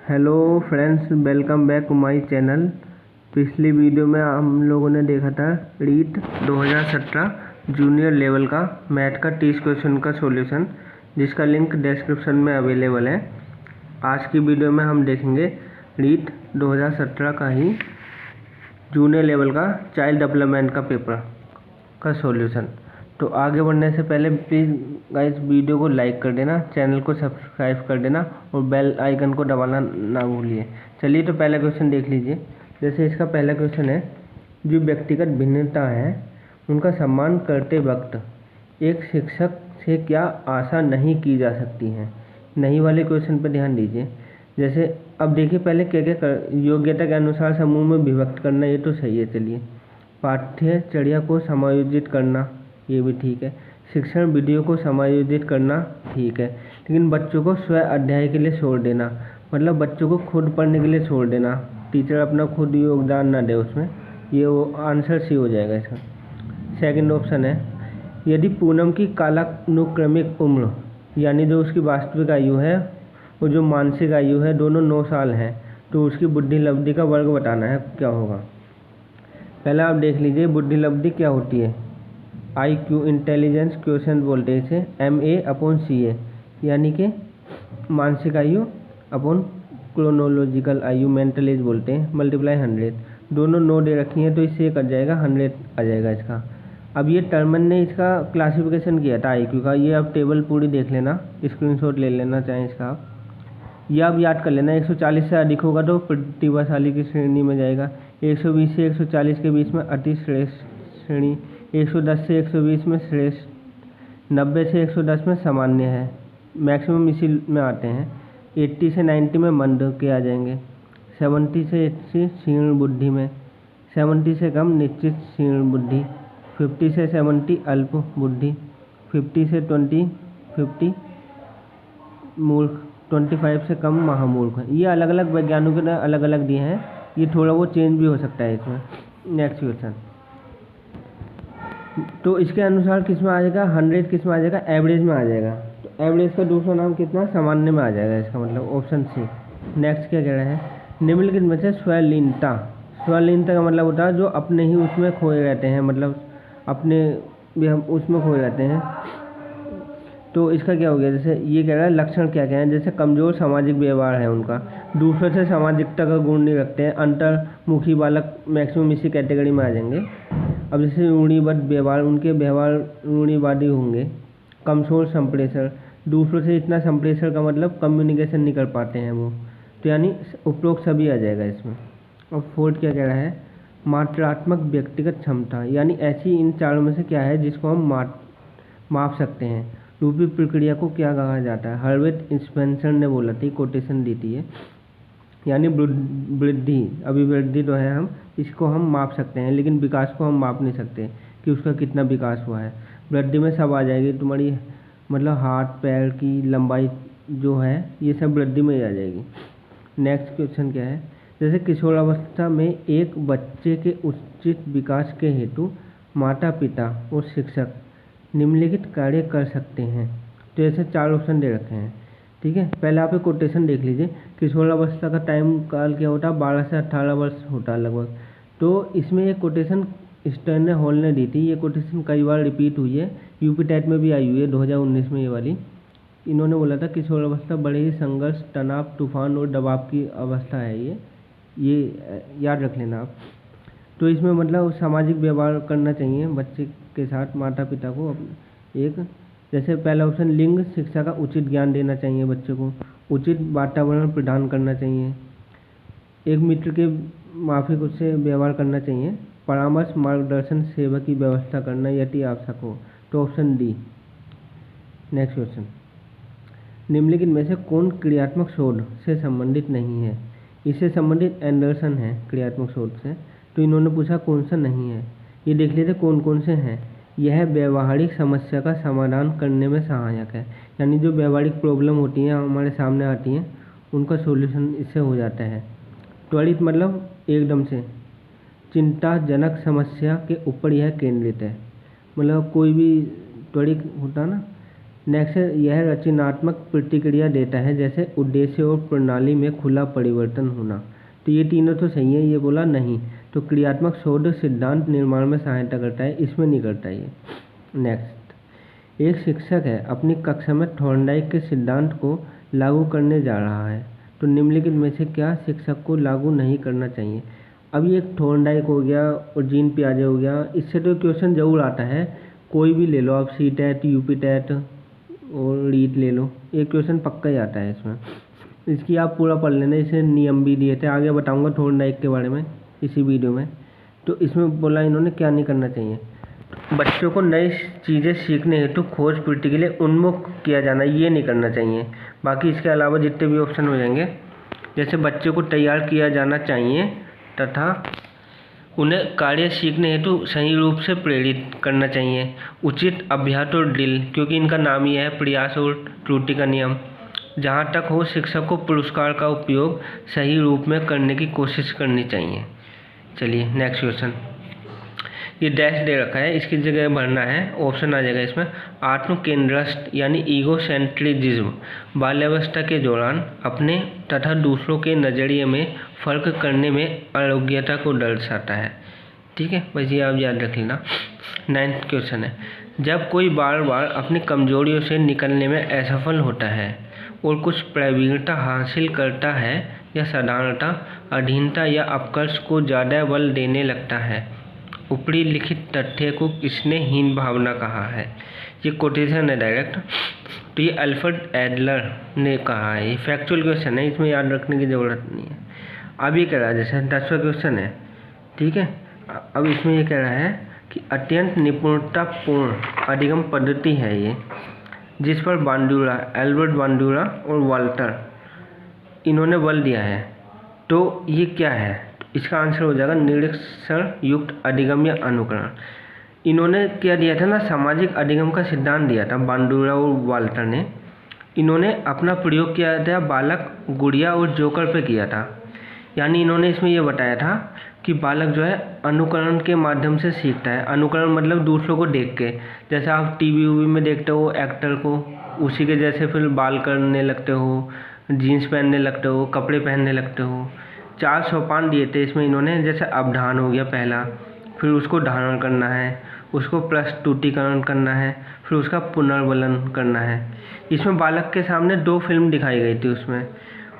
Hello friends, welcome back to my channel. पिछली video में हम लोगों ने देखा था रीट 2017 जूनियर लेवल का मैथ का 30 क्वेश्चन का सॉल्यूशन, जिसका लिंक डिस्क्रिप्शन में अवेलेबल है। आज की वीडियो में हम देखेंगे रीट 2017 का ही जूनियर लेवल का चाइल्ड डेवलपमेंट का पेपर का सॉल्यूशन। तो आगे बढ़ने से पहले प्लीज़ गाइस वीडियो को लाइक कर देना, चैनल को सब्सक्राइब कर देना और बेल आइकन को दबाना ना भूलिए। चलिए तो पहला क्वेश्चन देख लीजिए। जैसे इसका पहला क्वेश्चन है, जो व्यक्तिगत भिन्नता है उनका सम्मान करते वक्त एक शिक्षक से क्या आशा नहीं की जा सकती है। नहीं वाले क्वेश्चन पर ध्यान दीजिए। जैसे अब देखिए, पहले क्या क्या योग्यता के अनुसार समूह में विभक्त करना, ये तो सही है। चलिए, पाठ्यचर्या को समायोजित करना, ये भी ठीक है। शिक्षण विधियों को समायोजित करना, ठीक है। लेकिन बच्चों को स्व अध्याय के लिए छोड़ देना, मतलब बच्चों को खुद पढ़ने के लिए छोड़ देना, टीचर अपना खुद योगदान ना दे उसमें, ये वो आंसर सी हो जाएगा इसका। सेकंड ऑप्शन है, यदि पूनम की कालानुक्रमिक उम्र यानी जो उसकी वास्तविक आयु है और जो मानसिक आयु है दोनों 9 साल हैं, तो उसकी बुद्धि लब्धि का वर्ग बताना है, क्या होगा। पहला आप देख लीजिए, बुद्धि लब्धि क्या होती है। IQ इंटेलिजेंस क्वेश्चन बोलते हैं इसे, MA/CA, यानी कि मानसिक आयु अपॉन क्रोनोलॉजिकल आयु, मेंटल एज बोलते हैं, मल्टीप्लाई 100। दोनों 9 दे रखी हैं तो इससे कट जाएगा, 100 आ जाएगा इसका। अब ये टर्मन ने इसका क्लासिफिकेशन किया था IQ का, ये आप टेबल पूरी देख लेना, स्क्रीनशॉट ले लेना चाहें इसका आप। ये आप याद कर लेना, 140 से अधिक होगा तो प्रतिभाशाली की श्रेणी में जाएगा, 120 से 140 के बीच में अति श्रेष्ठ श्रेणी, 110 से 120 में श्रेष्ठ, 90 से 110 में सामान्य है, मैक्सिमम इसी में आते हैं। 80 से 90 में मंद के आ जाएंगे, 70 से 80 क्षीण बुद्धि में, 70 से कम निश्चित क्षीण बुद्धि, 50 से 70 अल्प बुद्धि, 50 से 50 मूर्ख, 25 से कम महामूर्ख। ये अलग अलग वैज्ञानिकों ने अलग अलग दिए हैं, ये थोड़ा वो चेंज भी हो सकता है इसमें। नेक्स्ट क्वेश्चन, तो इसके अनुसार किस में आ जाएगा, 100 किस में आ जाएगा, एवरेज में आ जाएगा। तो एवरेज का दूसरा नाम कितना, सामान्य में आ जाएगा इसका मतलब, ऑप्शन सी। नेक्स्ट क्या कह रहा है, निम्नलिखित में से स्वलीनता, स्वलीनता का मतलब होता है जो अपने ही उसमें खोए रहते हैं, मतलब अपने भी हम उसमें खोए रहते हैं। तो इसका क्या हो गया, जैसे ये कह रहा है लक्षण क्या क्या है, जैसे कमज़ोर सामाजिक व्यवहार है उनका, दूसरों से सामाजिकता का गुण नहीं रखते हैं, अंतर्मुखी बालक मैक्सिमम इसी कैटेगरी में आ जाएंगे। अब जैसे रूढ़िबद्ध व्यवहार, उनके व्यवहार रूढ़िवादी होंगे, कमजोर संप्रेषण, दूसरों से इतना संप्रेषण का मतलब कम्युनिकेशन नहीं कर पाते हैं वो, तो यानी उपरोक्त सभी आ जाएगा इसमें। और फोर्थ क्या कह रहा है, मात्रात्मक व्यक्तिगत क्षमता, यानी ऐसी इन चारों में से क्या है जिसको हम माप सकते हैं। रूपी प्रक्रिया को क्या कहा जाता है, हर्बर्ट स्पेंसर ने बोला थी, कोटेशन दी थी, यानी वृद्धि, अभिवृद्धि तो है, हम इसको हम माप सकते हैं, लेकिन विकास को हम माप नहीं सकते कि उसका कितना विकास हुआ है। वृद्धि में सब आ जाएगी तुम्हारी, मतलब हाथ पैर की लंबाई जो है ये सब वृद्धि में ही आ जाएगी। नेक्स्ट क्वेश्चन क्या है, जैसे किशोरावस्था में एक बच्चे के उचित विकास के हेतु माता पिता और शिक्षक निम्नलिखित कार्य कर सकते हैं। तो ऐसे 4 ऑप्शन दे रखे हैं, ठीक है। पहले आप एक कोटेशन देख लीजिए, किशोरावस्था का टाइम काल क्या होता है, 12 से 18 वर्ष होता है लगभग। तो इसमें एक कोटेशन स्टैनले हॉल ने दी थी, ये कोटेशन कई बार रिपीट हुई है, यूपी टेट में भी आई हुई है 2019 में ये वाली। इन्होंने बोला था किशोरावस्था बड़े ही संघर्ष, तनाव, तूफान और दबाव की अवस्था है, ये याद रख लेना आप। तो इसमें मतलब सामाजिक व्यवहार करना चाहिए बच्चे के साथ, माता पिता को एक, जैसे पहला ऑप्शन लिंग शिक्षा का उचित ज्ञान देना चाहिए बच्चे को, उचित वातावरण प्रदान करना चाहिए, एक मित्र के माफिक उससे व्यवहार करना चाहिए, परामर्श मार्गदर्शन सेवा की व्यवस्था करना यदि आवश्यक हो। तो ऑप्शन डी। नेक्स्ट क्वेश्चन, निम्नलिखित में से कौन क्रियात्मक शोध से संबंधित नहीं है। इससे संबंधित एंडरसन है क्रियात्मक शोध से, तो इन्होंने पूछा कौन सा नहीं है। ये देख लेते कौन कौन से हैं। यह व्यवहारिक समस्या का समाधान करने में सहायक है, यानी जो व्यवहारिक प्रॉब्लम होती हैं हमारे सामने आती हैं उनका सॉल्यूशन इससे हो जाता है। त्वरित मतलब एकदम से, चिंताजनक समस्या के ऊपर यह केंद्रित है, मतलब कोई भी त्वरित होता ना, नेक्स्ट यह रचनात्मक प्रतिक्रिया देता है, जैसे उद्देश्य और प्रणाली में खुला परिवर्तन होना। तो ये तीनों तो सही है, ये बोला नहीं। तो क्रियात्मक शोध सिद्धांत निर्माण में सहायता करता है, इसमें नहीं करता ये। नेक्स्ट, एक शिक्षक है अपनी कक्षा में थॉर्नडाइक के सिद्धांत को लागू करने जा रहा है, तो निम्नलिखित में से क्या शिक्षक को लागू नहीं करना चाहिए। अब ये थॉर्नडाइक हो गया और जीन पियाजे हो गया, इससे तो क्वेश्चन जरूर आता है, कोई भी ले लो आप, सी टेट, यूपी टेट और रीट ले लो, एक क्वेश्चन पक्का ही आता है इसमें। इसकी आप पूरा पढ़ लेना, इसे नियम भी दिए थे, आगे बताऊंगा थॉर्नडाइक के बारे में इसी वीडियो में। तो इसमें बोला इन्होंने क्या नहीं करना चाहिए, बच्चों को नई चीज़ें सीखने हेतु खोज प्रवृत्ति के लिए उन्मुख किया जाना, ये नहीं करना चाहिए। बाकी इसके अलावा जितने भी ऑप्शन हो जाएंगे, जैसे बच्चों को तैयार किया जाना चाहिए तथा उन्हें कार्य सीखने हेतु सही रूप से प्रेरित करना चाहिए, उचित अभ्यास और ड्रिल, क्योंकि इनका नाम ही है प्रयास और त्रुटि का नियम। जहाँ तक हो शिक्षक को पुरस्कार का उपयोग सही रूप में करने की कोशिश करनी चाहिए। चलिए नेक्स्ट क्वेश्चन, ये डैश दे रखा है, इसकी जगह भरना है, ऑप्शन आ जाएगा इसमें। आत्म केंद्रस्थ यानी ईगोसेंट्रिज्म बाल्यावस्था के दौरान अपने तथा दूसरों के नज़रिए में फ़र्क करने में अयोग्यता को दर्शाता है। ठीक है, बस ये आप याद रख लेना। 9th क्वेश्चन है, जब कोई बार बार अपनी कमजोरियों से निकलने में असफल होता है और कुछ प्रवीणता हासिल करता है या साधारणता, अधीनता या अपकर्ष को ज़्यादा बल देने लगता है, ऊपरी लिखित तथ्य को किसने हीन भावना कहा है। ये कोटेशन है डायरेक्ट, तो ये अल्फ्रेड एडलर ने कहा है। ये फैक्चुअल क्वेश्चन है, इसमें याद रखने की ज़रूरत नहीं है। अब ये कह रहा है, जैसे 10वां क्वेश्चन है, ठीक है। अब इसमें ये कह रहा है कि अत्यंत निपुणतापूर्ण अधिगम पद्धति है ये, जिस पर बांडुरा, एल्बर्ट बांडुरा और वाल्टर इन्होंने बल दिया है। तो ये क्या है, इसका आंसर हो जाएगा निरीक्षण युक्त अधिगम या अनुकरण। इन्होंने क्या दिया था ना, सामाजिक अधिगम का सिद्धांत दिया था बांडुरा और वाल्टर ने। इन्होंने अपना प्रयोग किया था बालक, गुड़िया और जोकर पे किया था। यानी इन्होंने इसमें यह बताया था कि बालक जो है अनुकरण के माध्यम से सीखता है। अनुकरण मतलब दूसरों को देख के, जैसे आप टीवी वीवी में देखते हो एक्टर को, उसी के जैसे फिर बाल करने लगते हो, जीन्स पहनने लगते हो, कपड़े पहनने लगते हो। 4 सोपान दिए थे इसमें इन्होंने, जैसे अवधान हो गया पहला, फिर उसको धारण करना है, उसको प्रस्तुतिकरण करना है, फिर उसका पुनर्बलन करना है। इसमें बालक के सामने 2 फिल्म दिखाई गई थी,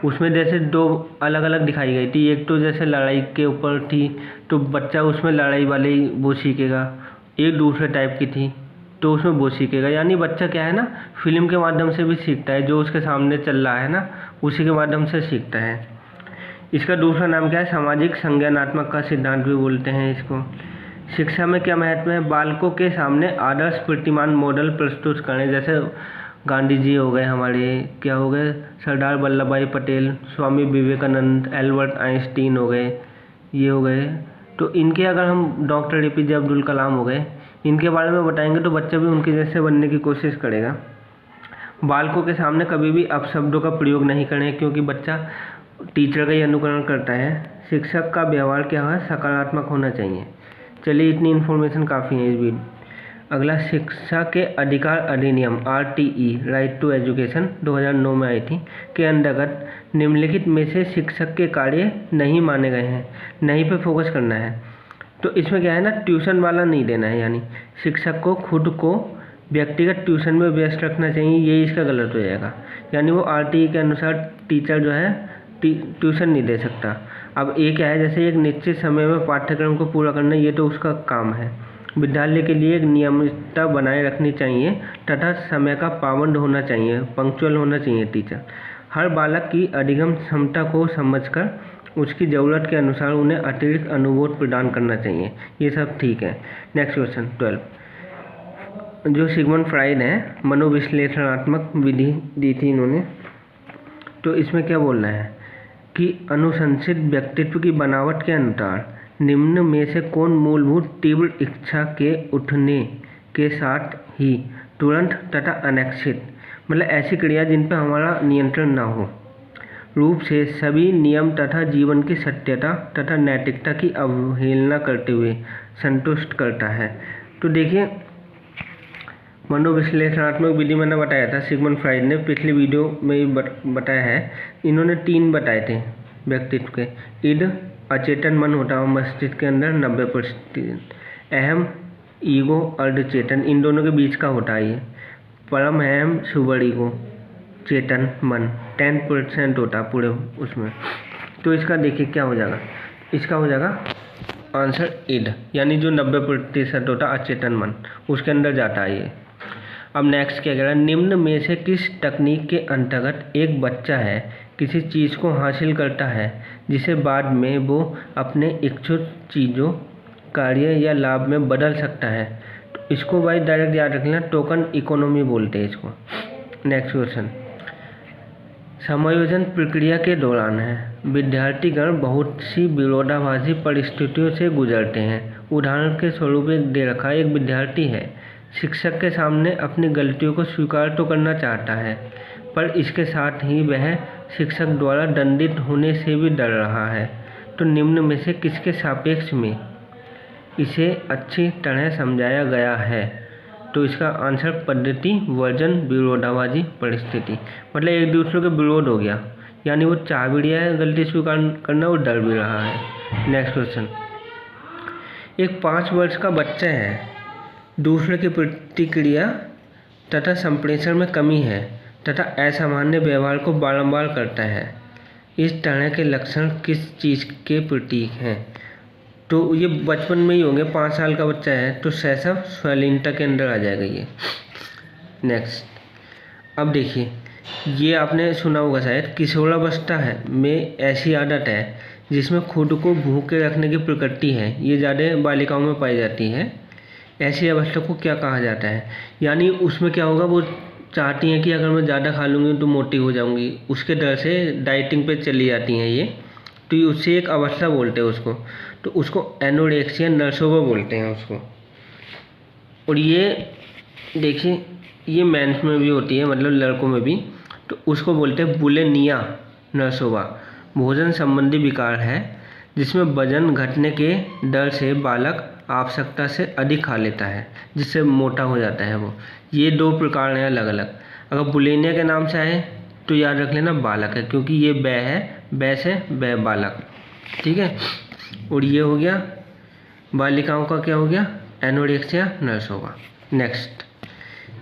उसमें जैसे 2 अलग अलग दिखाई गई थी। एक तो जैसे लड़ाई के ऊपर थी, तो बच्चा उसमें लड़ाई वाले वो सीखेगा। एक दूसरे टाइप की थी, तो उसमें वो सीखेगा। यानी बच्चा क्या है ना, फिल्म के माध्यम से भी सीखता है, जो उसके सामने चल रहा है ना, उसी के माध्यम से सीखता है। इसका दूसरा नाम क्या है, सामाजिक संज्ञानात्मक का सिद्धांत भी बोलते हैं इसको। शिक्षा में क्या महत्व है, बालकों के सामने आदर्श प्रतिमान मॉडल प्रस्तुत करें, जैसे गांधी जी हो गए हमारे, क्या हो गए, सरदार वल्लभ भाई पटेल, स्वामी विवेकानंद, एल्बर्ट आइंस्टीन हो गए, ये हो गए। तो इनके अगर हम डॉक्टर APJ अब्दुल कलाम हो गए, इनके बारे में बताएंगे तो बच्चा भी उनके जैसे बनने की कोशिश करेगा। बालकों के सामने कभी भी अपशब्दों का प्रयोग नहीं करें, क्योंकि बच्चा टीचर का ही अनुकरण करता है। शिक्षक का व्यवहार क्या है, सकारात्मक होना चाहिए। चलिए इतनी इन्फॉर्मेशन काफ़ी है इस वीडियो। अगला, शिक्षा के अधिकार अधिनियम RTE राइट टू एजुकेशन 2009 में आई थी, के अंतर्गत निम्नलिखित में से शिक्षक के कार्य नहीं माने गए हैं, नहीं पे फोकस करना है। तो इसमें क्या है ना, ट्यूशन वाला नहीं देना है, यानी शिक्षक को खुद को व्यक्तिगत ट्यूशन में व्यस्त रखना चाहिए, ये इसका गलत हो जाएगा। यानी वो RTE के अनुसार टीचर जो है ट्यूशन नहीं दे सकता। अब ये क्या है, जैसे एक निश्चित समय में पाठ्यक्रम को पूरा करना, ये तो उसका काम है। विद्यालय के लिए एक नियमितता बनाए रखनी चाहिए तथा समय का पाबंद होना चाहिए, पंक्चुअल होना चाहिए टीचर। हर बालक की अधिगम क्षमता को समझकर उसकी ज़रूरत के अनुसार उन्हें अतिरिक्त अनुभव प्रदान करना चाहिए, ये सब ठीक है। नेक्स्ट क्वेश्चन 12, जो सिगमंड फ्राइड है, मनोविश्लेषणात्मक विधि दी थी इन्होंने। तो इसमें क्या बोलना है कि अनुशंसित व्यक्तित्व की बनावट के अनुसार निम्न में से कौन मूलभूत तीव्र इच्छा के उठने के साथ ही तुरंत तथा अनैच्छिक, मतलब ऐसी क्रिया जिन पर हमारा नियंत्रण ना हो, रूप से सभी नियम तथा जीवन की सत्यता तथा नैतिकता की अवहेलना करते हुए संतुष्ट करता है। तो देखिए, मनोविश्लेषणात्मक विधि मैंने बताया था, सिगमंड फ्राइड ने पिछली वीडियो में ही बताया है। इन्होंने 3 बताए थे व्यक्तित्व के। इड अचेतन मन होता है मस्तिष्क के अंदर 90%, अहम ईगो अर्धचेतन, इन दोनों के बीच का होता है ये। परम अहम सुपर ईगो चेतन मन 10% होता है पूरे उसमें। तो इसका देखिए क्या हो जाएगा, इसका हो जाएगा आंसर इड, यानी जो 90% होता अचेतन मन उसके अंदर जाता है ये। अब नेक्स्ट क्या कह रहा है, निम्न में से किस तकनीक के अंतर्गत एक बच्चा है किसी चीज़ को हासिल करता है जिसे बाद में वो अपने इच्छुक चीज़ों, कार्य या लाभ में बदल सकता है। तो इसको भाई डायरेक्ट याद रख लेना, टोकन इकोनॉमी बोलते हैं इसको। नेक्स्ट क्वेश्चन, समायोजन प्रक्रिया के दौरान है विद्यार्थीगण बहुत सी विरोधाभासी परिस्थितियों से गुजरते हैं। उदाहरण के स्वरूप एक दे रखा एक विद्यार्थी है, शिक्षक के सामने अपनी गलतियों को स्वीकार तो करना चाहता है, पर इसके साथ ही वह शिक्षक द्वारा दंडित होने से भी डर रहा है। तो निम्न में से किसके सापेक्ष में इसे अच्छी तरह समझाया गया है? तो इसका आंसर पद्धति वर्जन विरोधाभासी परिस्थिति, मतलब एक दूसरे के विरोध हो गया, यानी वो चाह भी रहा है गलती स्वीकार करना और डर भी रहा है। नेक्स्ट क्वेश्चन, एक 5 वर्ष का बच्चा है, दूसरे की प्रतिक्रिया तथा संप्रेषण में कमी है तथा असामान्य व्यवहार को बारंबार करता है। इस तरह के लक्षण किस चीज़ के प्रतीक हैं? तो ये बचपन में ही होंगे, 5 साल का बच्चा है तो शैशव स्वलीनता के अंदर आ जाएगा ये। नेक्स्ट, अब देखिए ये आपने सुना होगा शायद, किशोरावस्था है में ऐसी आदत है जिसमें खुद को भूखे रखने की प्रकृति है, ये ज़्यादा बालिकाओं में पाई जाती है। ऐसी अवस्था को क्या कहा जाता है? यानी उसमें क्या होगा, वो चाहती हैं कि अगर मैं ज़्यादा खा लूँगी तो मोटी हो जाऊँगी, उसके डर से डाइटिंग पे चली जाती हैं ये। तो उससे एक अवस्था बोलते हैं उसको, तो उसको एनोरेक्सिया नर्सोवा बोलते हैं उसको। और ये देखिए ये मेंस में भी होती है, मतलब लड़कों में भी, तो उसको बोलते हैं बुलिमिया नर्सोवा। भोजन संबंधी विकार है जिसमें वजन घटने के डर से बालक आवश्यकता से अधिक खा लेता है जिससे मोटा हो जाता है वो। ये 2 प्रकार हैं अलग अलग। अगर बुलिमिया के नाम से आए तो याद रख लेना बालक है, क्योंकि ये बै है, बै से बै बालक, ठीक है। और ये हो गया बालिकाओं का, क्या हो गया, एनोरेक्सिया नर्सोवा। नेक्स्ट,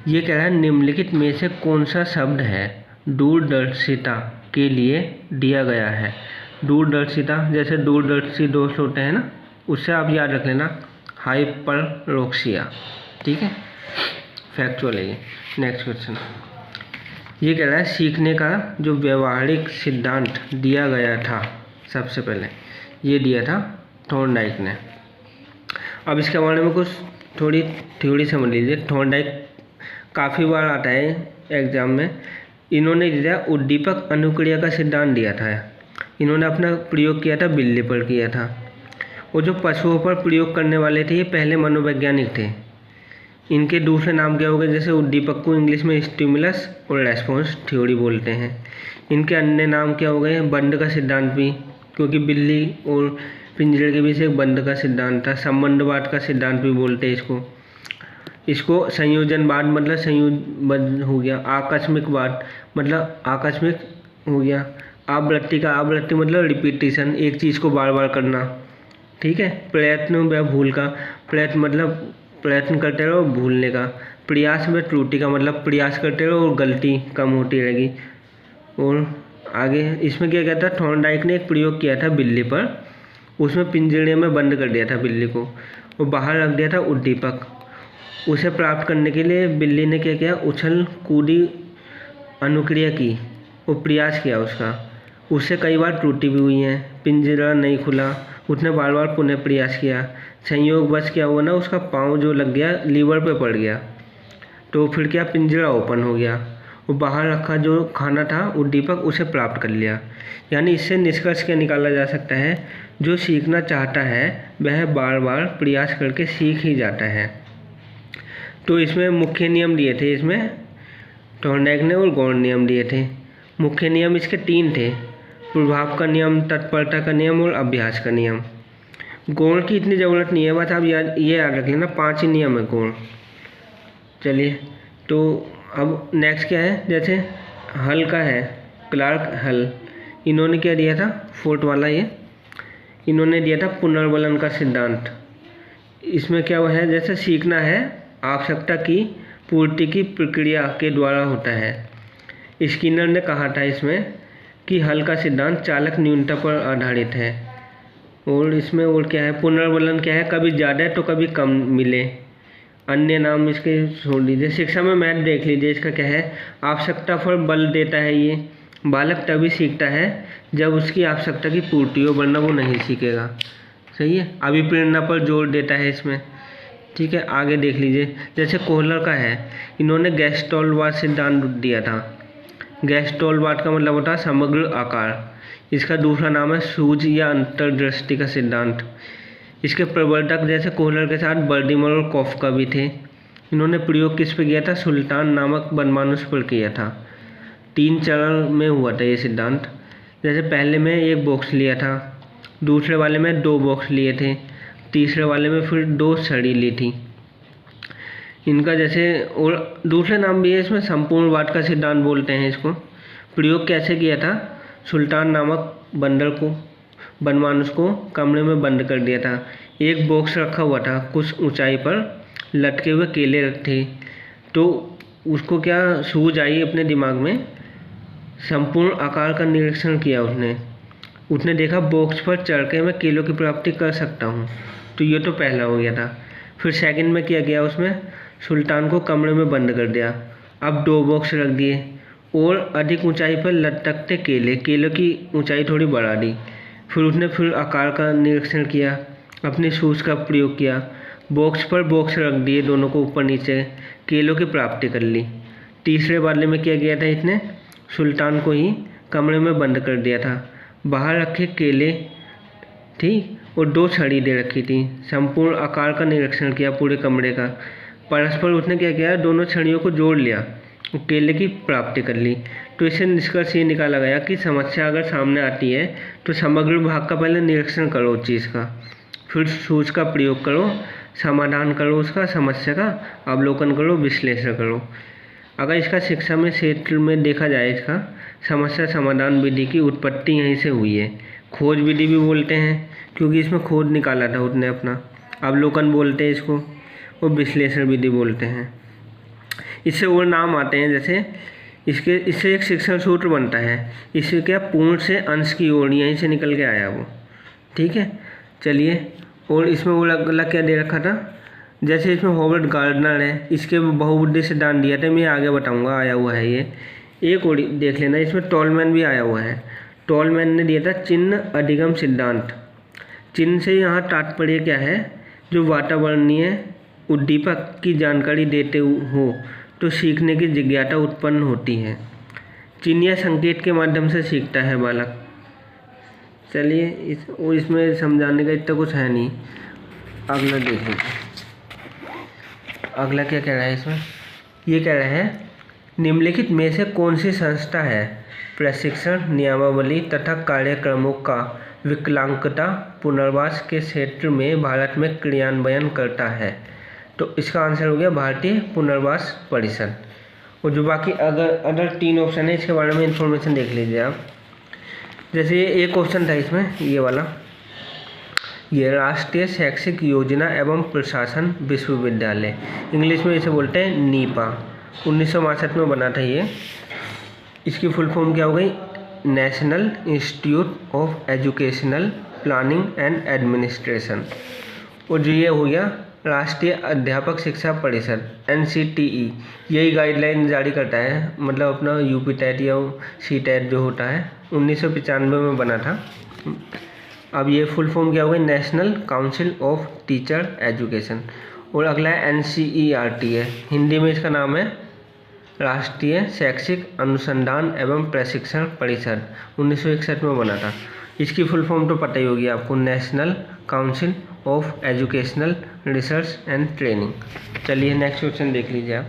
ये कह रहा है निम्नलिखित में से कौन सा शब्द है दूरदर्शिता के लिए दिया गया है? दूरदर्शिता जैसे दूरदर्शी दोष होते हैं ना, उससे आप याद रख लेना हाइपरोक्सिया, ठीक है, फैक्चुअल है ये। नेक्स्ट क्वेश्चन, ये कह रहा है सीखने का जो व्यवहारिक सिद्धांत दिया गया था सबसे पहले, ये दिया था थॉर्नडाइक ने। अब इसके बारे में कुछ थोड़ी थ्योरी समझ लीजिए। थॉर्नडाइक काफ़ी बार आता है एग्जाम में। इन्होंने दिया उद्दीपक अनुक्रिया का सिद्धांत दिया था। इन्होंने अपना प्रयोग किया था बिल्ली पर किया था, और जो पशुओं पर प्रयोग करने वाले थे ये पहले मनोवैज्ञानिक थे। इनके दूसरे नाम क्या हो गए, जैसे उद्दीपक को इंग्लिश में स्टिमुलस और रेस्पॉन्स थ्योरी बोलते हैं। इनके अन्य नाम क्या हो गए, बंद का सिद्धांत भी, क्योंकि बिल्ली और पिंजरे के बीच एक बंद का सिद्धांत था। संबंधवाद का सिद्धांत भी बोलते हैं इसको। इसको संयोजनवाद मतलब संयोजन हो गया। आकस्मिकवाद मतलब आकस्मिक हो गया। आवृत्ति का आवृत्ति मतलब रिपीटिशन, एक चीज़ को बार बार करना, ठीक है। प्रयत्न व भूल का प्रयत्न मतलब प्रयत्न करते रहो भूलने का। प्रयास व त्रुटि का मतलब प्रयास करते रहो और गलती कम होती रहेगी। और आगे इसमें क्या कहता है, थॉर्नडाइक ने एक प्रयोग किया था बिल्ली पर, उसमें पिंजरे में बंद कर दिया था बिल्ली को और बाहर रख दिया था उद्दीपक। उसे प्राप्त करने के लिए बिल्ली ने क्या किया, उछल कूदी अनुक्रिया की और प्रयास किया उसका। उससे कई बार त्रुटि भी हुई है, पिंजरा नहीं खुला, उसने बार बार पुनः प्रयास किया। संयोगवश क्या हुआ ना, उसका पाँव जो लग गया लीवर पे पड़ गया, तो फिर क्या पिंजरा ओपन हो गया और बाहर रखा जो खाना था उद्दीपक उसे प्राप्त कर लिया। यानी इससे निष्कर्ष क्या निकाला जा सकता है, जो सीखना चाहता है वह बार बार प्रयास करके सीख ही जाता है। तो इसमें मुख्य नियम दिए थे इसमें थॉर्नडाइक ने और गौण नियम दिए थे। मुख्य नियम इसके 3 थे, प्रभाव का नियम, तत्परता का नियम और अभ्यास का नियम। गौण की इतनी ज़रूरत नहीं है, बस आप ये याद रख लेना 5 ही नियम है गौण, चलिए, तो अब नेक्स्ट क्या है, जैसे हल का है, क्लार्क हल, इन्होंने क्या दिया था, फोर्थ वाला ये, इन्होंने दिया था पुनर्बलन का सिद्धांत। इसमें क्या हुआ है, जैसे सीखना है आवश्यकता की पूर्ति की प्रक्रिया के द्वारा होता है। स्किनर ने कहा था इसमें कि हल का सिद्धांत चालक न्यूनता पर आधारित है। और इसमें और क्या है, पुनर्बलन क्या है, कभी ज़्यादा तो कभी कम मिले, अन्य नाम इसके छोड़ दीजिए। शिक्षा में मैथ देख लीजिए, इसका क्या है, आवश्यकता पर बल देता है ये, बालक तभी सीखता है जब उसकी आवश्यकता की पूर्ति हो, वरना वो नहीं सीखेगा। सही है, अभिप्रेरणा पर जोर देता है इसमें। ठीक है, आगे देख लीजिए, जैसे कोहलर का है, इन्होंने गेस्टोल्ट सिद्धांत दिया था। गेस्टोल्ट का मतलब होता है समग्र आकार। इसका दूसरा नाम है सूझ या अंतर्दृष्टि का सिद्धांत। इसके प्रवर्तक जैसे कोहलर के साथ बर्डिमर और कॉफका भी थे। इन्होंने प्रयोग किस पे किया था, सुल्तान नामक बनमानुष पर किया था। 3 चरण में हुआ था ये सिद्धांत। जैसे पहले में 1 बॉक्स लिया था, दूसरे वाले में 2 बॉक्स लिए थे, तीसरे वाले में फिर 2 छड़ी ली थी। इनका जैसे और दूसरे नाम भी है इसमें, संपूर्णवाद का सिद्धांत बोलते हैं इसको। प्रयोग कैसे किया था, सुल्तान नामक बंदर को, बनमानुष को कमरे में बंद कर दिया था। 1 बॉक्स रखा हुआ था, कुछ ऊंचाई पर लटके हुए केले थे, तो उसको क्या सूझ आई अपने दिमाग में, संपूर्ण आकार का निरीक्षण किया उसने देखा बॉक्स पर चढ़ के मैं केलों की प्राप्ति कर सकता हूँ, तो ये तो पहला हो गया था। फिर सेकंड में किया गया, उसमें सुल्तान को कमरे में बंद कर दिया। अब 2 बॉक्स रख दिए और अधिक ऊंचाई पर लटकते केलों की ऊंचाई थोड़ी बढ़ा दी। फिर उसने फिर आकार का निरीक्षण किया, अपनी सूझ का प्रयोग किया, बॉक्स पर बॉक्स रख दिए, दोनों को ऊपर नीचे, केलों की प्राप्ति कर ली। तीसरे वाले में किया गया था, इसने सुल्तान को ही कमरे में बंद कर दिया था, बाहर रखे केले ठीक और 2 छड़ी दे रखी थी, संपूर्ण आकार का निरीक्षण किया पूरे कमरे का। परस्पर उसने क्या किया, दोनों छड़ियों को जोड़ लिया, केले की प्राप्ति कर ली। तो इससे निष्कर्ष ये निकाला गया कि समस्या अगर सामने आती है तो समग्र भाग का पहले निरीक्षण करो उस चीज़ का, फिर सूझ का प्रयोग करो, समाधान करो उसका, समस्या का अवलोकन करो, विश्लेषण करो। अगर इसका शिक्षा में क्षेत्र में देखा जाए, इसका समस्या समाधान विधि की उत्पत्ति यहीं से हुई है। खोज विधि भी बोलते हैं क्योंकि इसमें खोज निकाला था उसने अपना, अवलोकन बोलते हैं इसको, और विश्लेषण विधि बोलते हैं। इससे और नाम आते हैं, जैसे इससे एक शिक्षण सूत्र बनता है, इससे क्या पूर्ण से अंश की ओर, यहीं से निकल के आया वो। ठीक है, चलिए, और इसमें वो अलग क्या दे रखा था, जैसे इसमें हॉवर्ड गार्डनर है, इसके बहुबुद्धि सिद्धांत दिया था, मैं आगे बताऊंगा, आया हुआ है ये। एक और देख लेना, इसमें टॉलमैन भी आया हुआ है। टॉलमैन ने दिया था चिन्ह अधिगम सिद्धांत। चिन्ह से यहाँ तात्पर्य क्या है, जो वातावरणीय उद्दीपक की जानकारी देते हो तो सीखने की जिज्ञासा उत्पन्न होती है। चिन्ह या संकेत के माध्यम से सीखता है बालक। चलिए, इसमें समझाने का इतना कुछ है नहीं। अगला देखिए, अगला क्या कह रहा है इसमें, ये कह रहा है निम्नलिखित में से कौन सी संस्था है प्रशिक्षण नियमावली तथा कार्यक्रमों का विकलांगता पुनर्वास के क्षेत्र में भारत में क्रियान्वयन करता है। तो इसका आंसर हो गया भारतीय पुनर्वास परिषद। और जो बाकी अदर 3 ऑप्शन है, इसके बारे में इंफॉर्मेशन देख लीजिए आप। जैसे ये एक ऑप्शन था इसमें, ये वाला, ये राष्ट्रीय शैक्षिक योजना एवं प्रशासन विश्वविद्यालय, इंग्लिश में इसे बोलते हैं नीपा, 1962 में बना था ये। इसकी फुल फॉर्म क्या हो गई, national institute of educational planning and administration. और जो ये हो गया राष्ट्रीय अध्यापक शिक्षा परिषद, NCTE, यही गाइडलाइन जारी करता है, मतलब अपना UP टेट या CTET जो होता है, 1995 में बना था। अब ये फुल फॉर्म क्या हो गई, national council of teacher education. और अगला है NCERT है, हिंदी में इसका नाम है राष्ट्रीय शैक्षिक अनुसंधान एवं प्रशिक्षण परिषद, 1961 में बना था। इसकी फुल फॉर्म तो पता ही होगी आपको, national council of educational research and training. चलिए नेक्स्ट क्वेश्चन देख लीजिए आप।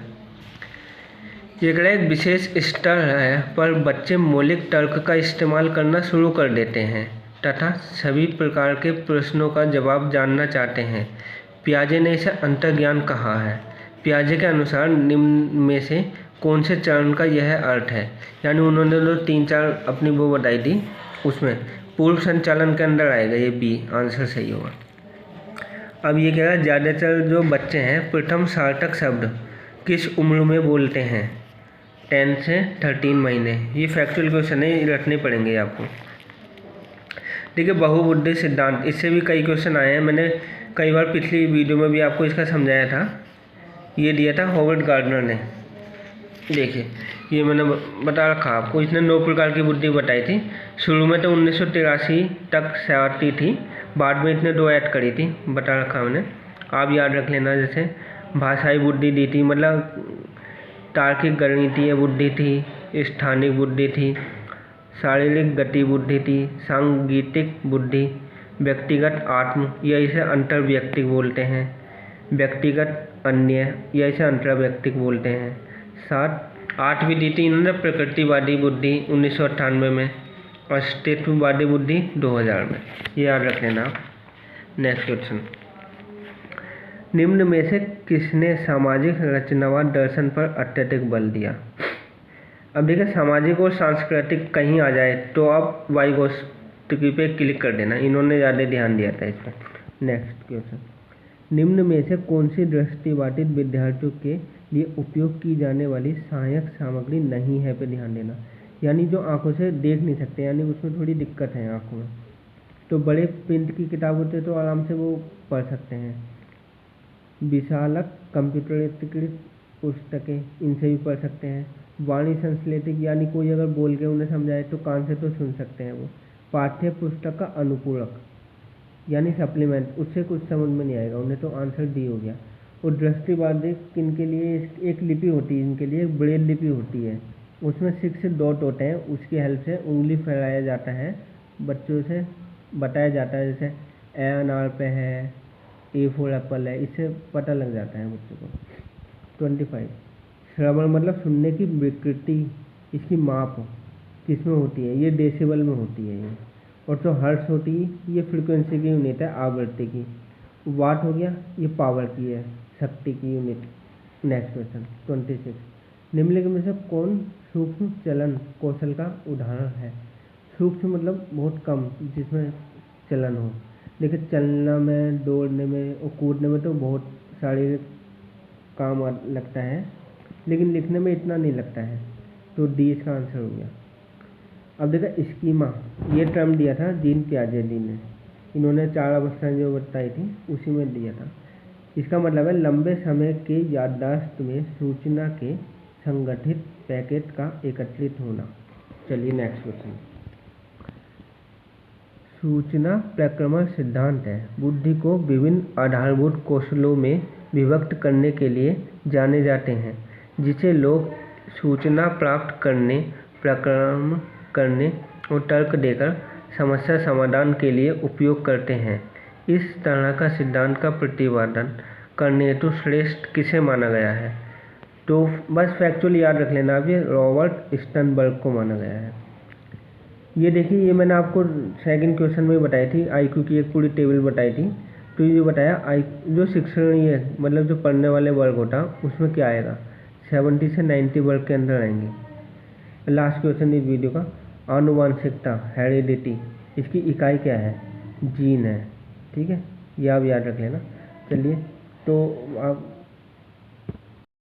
ये कह रहा है एक विशेष स्तर है पर बच्चे मौलिक तर्क का इस्तेमाल करना शुरू कर देते हैं तथा सभी प्रकार के प्रश्नों का जवाब जानना चाहते हैं। पियाजे ने इसे अंतर्ज्ञान कहा है। पियाजे के अनुसार निम्न में से कौन से चरण का यह अर्थ है। यानी उन्होंने जो 3-4 अपनी वो बताई थी, उसमें पूर्व संचालन के अंदर आएगा ये बी, आंसर सही होगा। अब ये कह रहा है ज़्यादातर जो बच्चे हैं प्रथम सार्थक शब्द किस उम्र में बोलते हैं। 10 से 13 महीने। ये फैक्चुअल क्वेश्चन है, ये रखने पड़ेंगे आपको। ठीक है, बहुबुद्धि सिद्धांत, इससे भी कई क्वेश्चन आए हैं। मैंने कई बार पिछली वीडियो में भी आपको इसका समझाया था। ये दिया था हॉवर्ड गार्डनर ने। देखिए ये मैंने बता रखा आपको। इसने 9 प्रकार की बुद्धि बताई थी। शुरू में तो 1983 तक 7 थी, बाद में इसने 2 ऐड करी थी, बता रखा मैंने, आप याद रख लेना। जैसे भाषाई बुद्धि दी थी, मतलब तार्किक गणितीय बुद्धि थी, स्थानिक बुद्धि थी, शारीरिक गति बुद्धि थी, सांगीतिक बुद्धि, व्यक्तिगत आत्म, या इसे अंतर्व्यक्तिक बोलते हैं, व्यक्तिगत अन्य, या इसे अंतर्व्यक्तिक बोलते हैं। 8वीं दी थी इन्होंने प्रकृतिवादी बुद्धि 1998 में, और अस्तित्ववादी बुद्धि 2000 में। ये याद रख लेना आप। नेक्स्ट क्वेश्चन, निम्न में से किसने सामाजिक रचनावाद दर्शन पर अत्यधिक बल दिया। अब देखिए सामाजिक और सांस्कृतिक कहीं आ जाए तो आप वाइगोत्स्की पे क्लिक कर देना, इन्होंने ज़्यादा ध्यान दिया था इस पर। नेक्स्ट क्वेश्चन, निम्न में से कौन सी दृष्टिबाधित विद्यार्थियों के लिए उपयोग की जाने वाली सहायक सामग्री नहीं है पे ध्यान देना। यानी जो आंखों से देख नहीं सकते, यानी उसमें थोड़ी दिक्कत है आंखों में, तो बड़े प्रिंट की किताब होते तो आराम से वो पढ़ सकते हैं। विशालक कंप्यूटरीकृत पुस्तकें, इनसे भी पढ़ सकते हैं। वाणी संश्लेषित, यानी कोई अगर बोल के उन्हें समझाए तो कान से तो सुन सकते हैं वो। पाठ्य पुस्तक का अनुपूरक यानी सप्लीमेंट, उससे कुछ समझ में नहीं आएगा उन्हें, तो आंसर डी हो गया। और दृष्टिबाधित इनके लिए एक लिपि होती है, इनके लिए एक ब्रेल लिपि होती है, उसमें 6 डॉट होते हैं, उसकी हेल्प से उंगली फैलाया जाता है, बच्चों से बताया जाता है। जैसे ए अनार पे है, ए फॉर एप्पल है, इससे पता लग जाता है बच्चों को। 25, श्रवण मतलब सुनने की विकृति, इसकी माप किस में होती है, ये डेसिबल में होती है ये। और जो हर्ट्ज होती है ये फ्रीक्वेंसी की यूनिट है, आवृत्ति की। वाट हो गया, ये पावर की है, शक्ति की यूनिट। नेक्स्ट क्वेश्चन 26, निम्नलिखित में से कौन सूक्ष्म चलन कौशल का उदाहरण है। सूक्ष्म मतलब बहुत कम जिसमें चलन हो। देखिए चलना में, दौड़ने में और कूदने में तो बहुत शारीरिक काम लगता है, लेकिन लिखने में इतना नहीं लगता है, तो डी इसका आंसर हो गया। अब देखा स्कीमा, ये टर्म दिया था जीन पियाजे ने, इन्होंने 4 अवस्थाएं जो बताई थी उसी में दिया था। इसका मतलब है लंबे समय के याददाश्त में सूचना के संगठित पैकेट का एकत्रित होना। चलिए नेक्स्ट क्वेश्चन, सूचना प्रक्रमण सिद्धांत है बुद्धि को विभिन्न आधारभूत कौशलों में विभक्त करने के लिए जाने जाते हैं, जिसे लोग सूचना प्राप्त करने, प्रक्रमण करने और तर्क देकर समस्या समाधान के लिए उपयोग करते हैं। इस तरह का सिद्धांत का प्रतिपादन करने हेतु श्रेष्ठ किसे माना गया है। तो बस फैक्चुअल याद रख लेना, अब ये रॉबर्ट स्टर्नबर्ग को माना गया है। ये देखिए, ये मैंने आपको सेकंड क्वेश्चन में बताई थी, आईक्यू की एक पूरी टेबल बताई थी। तो ये बताया जो शिक्षणीय मतलब जो पढ़ने वाले वर्ग होता उसमें क्या आएगा, 70 से 90 वर्ग के अंदर आएंगे। लास्ट क्वेश्चन इस वीडियो का, आनुवांशिकता हेरिडिटी, इसकी इकाई क्या है, जीन है। ठीक है, ये आप याद रख लेना। चलिए तो आप